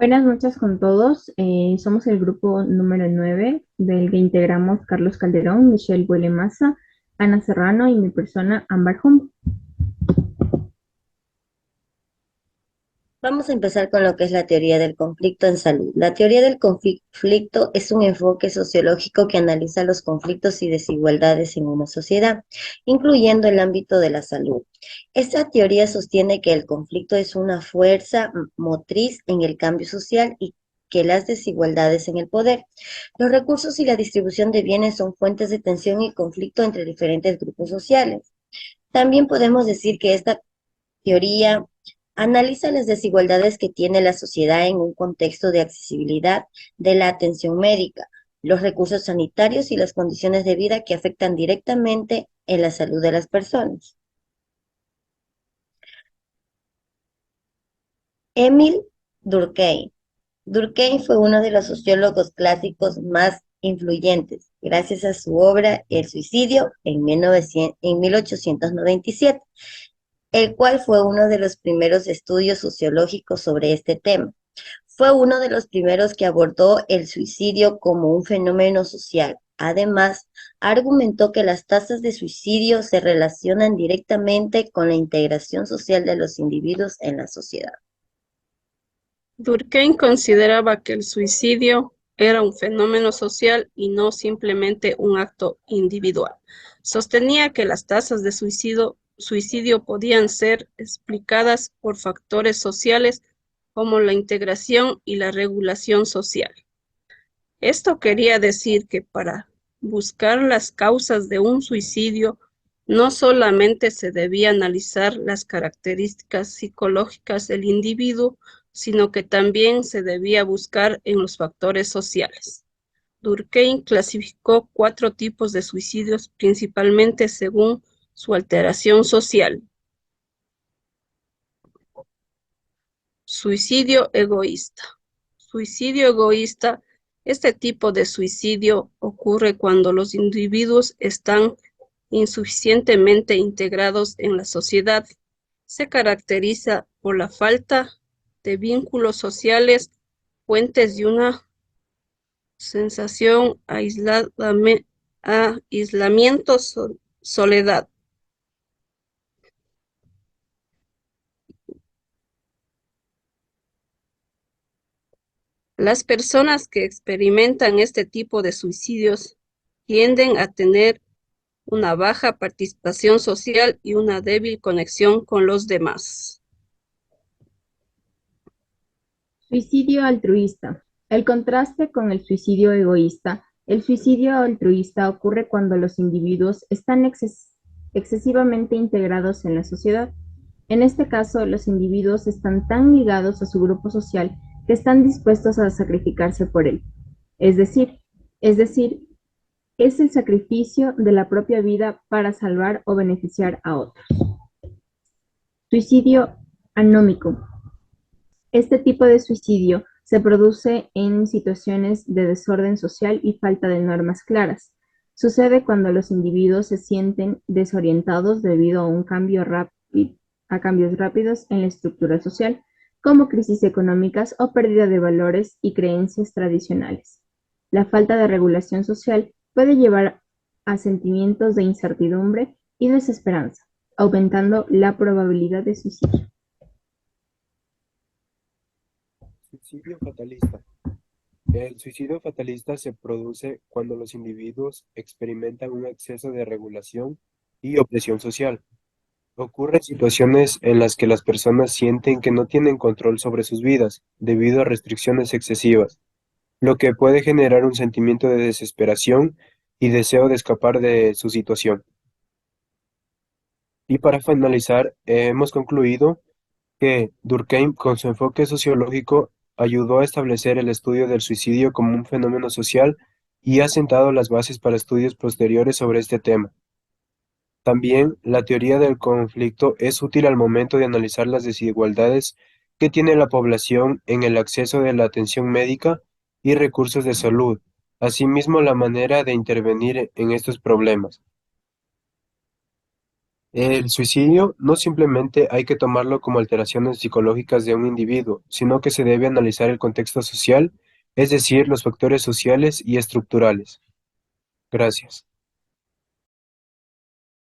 Buenas noches con todos. Somos el grupo número 9 del que integramos Carlos Calderón, Michelle Buelemasa, Ana Serrano y mi persona, Ámbar Hum. Vamos a empezar con lo que es la teoría del conflicto en salud. La teoría del conflicto es un enfoque sociológico que analiza los conflictos y desigualdades en una sociedad, incluyendo el ámbito de la salud. Esta teoría sostiene que el conflicto es una fuerza motriz en el cambio social y que las desigualdades en el poder, los recursos y la distribución de bienes son fuentes de tensión y conflicto entre diferentes grupos sociales. También podemos decir que esta teoría analiza las desigualdades que tiene la sociedad en un contexto de accesibilidad de la atención médica, los recursos sanitarios y las condiciones de vida que afectan directamente en la salud de las personas. Emil Durkheim. Durkheim fue uno de los sociólogos clásicos más influyentes, gracias a su obra El suicidio en 1897, el cual fue uno de los primeros estudios sociológicos sobre este tema. Fue uno de los primeros que abordó el suicidio como un fenómeno social. Además, argumentó que las tasas de suicidio se relacionan directamente con la integración social de los individuos en la sociedad. Durkheim consideraba que el suicidio era un fenómeno social y no simplemente un acto individual. Sostenía que las tasas de suicidio podían ser explicadas por factores sociales como la integración y la regulación social. Esto quería decir que para buscar las causas de un suicidio, no solamente se debía analizar las características psicológicas del individuo, sino que también se debía buscar en los factores sociales. Durkheim clasificó 4 tipos de suicidios, principalmente según su alteración social. Suicidio egoísta. Suicidio egoísta. Este tipo de suicidio ocurre cuando los individuos están insuficientemente integrados en la sociedad. Se caracteriza por la falta de vínculos sociales, fuentes de una sensación aislamiento, soledad. Las personas que experimentan este tipo de suicidios tienden a tener una baja participación social y una débil conexión con los demás. Suicidio altruista. El contraste con el suicidio egoísta. El suicidio altruista ocurre cuando los individuos están excesivamente integrados en la sociedad. En este caso, los individuos están tan ligados a su grupo social que están dispuestos a sacrificarse por él. Es decir, es decir, es el sacrificio de la propia vida para salvar o beneficiar a otros. Suicidio anómico. Este tipo de suicidio se produce en situaciones de desorden social y falta de normas claras. Sucede cuando los individuos se sienten desorientados debido a a cambios rápidos en la estructura social, como crisis económicas o pérdida de valores y creencias tradicionales. La falta de regulación social puede llevar a sentimientos de incertidumbre y desesperanza, aumentando la probabilidad de suicidio. Suicidio fatalista. El suicidio fatalista se produce cuando los individuos experimentan un exceso de regulación y opresión social. Ocurre en situaciones en las que las personas sienten que no tienen control sobre sus vidas debido a restricciones excesivas, lo que puede generar un sentimiento de desesperación y deseo de escapar de su situación. Y para finalizar, hemos concluido que Durkheim, con su enfoque sociológico, ayudó a establecer el estudio del suicidio como un fenómeno social y ha sentado las bases para estudios posteriores sobre este tema. También, la teoría del conflicto es útil al momento de analizar las desigualdades que tiene la población en el acceso de la atención médica y recursos de salud, asimismo la manera de intervenir en estos problemas. El suicidio no simplemente hay que tomarlo como alteraciones psicológicas de un individuo, sino que se debe analizar el contexto social, es decir, los factores sociales y estructurales. Gracias.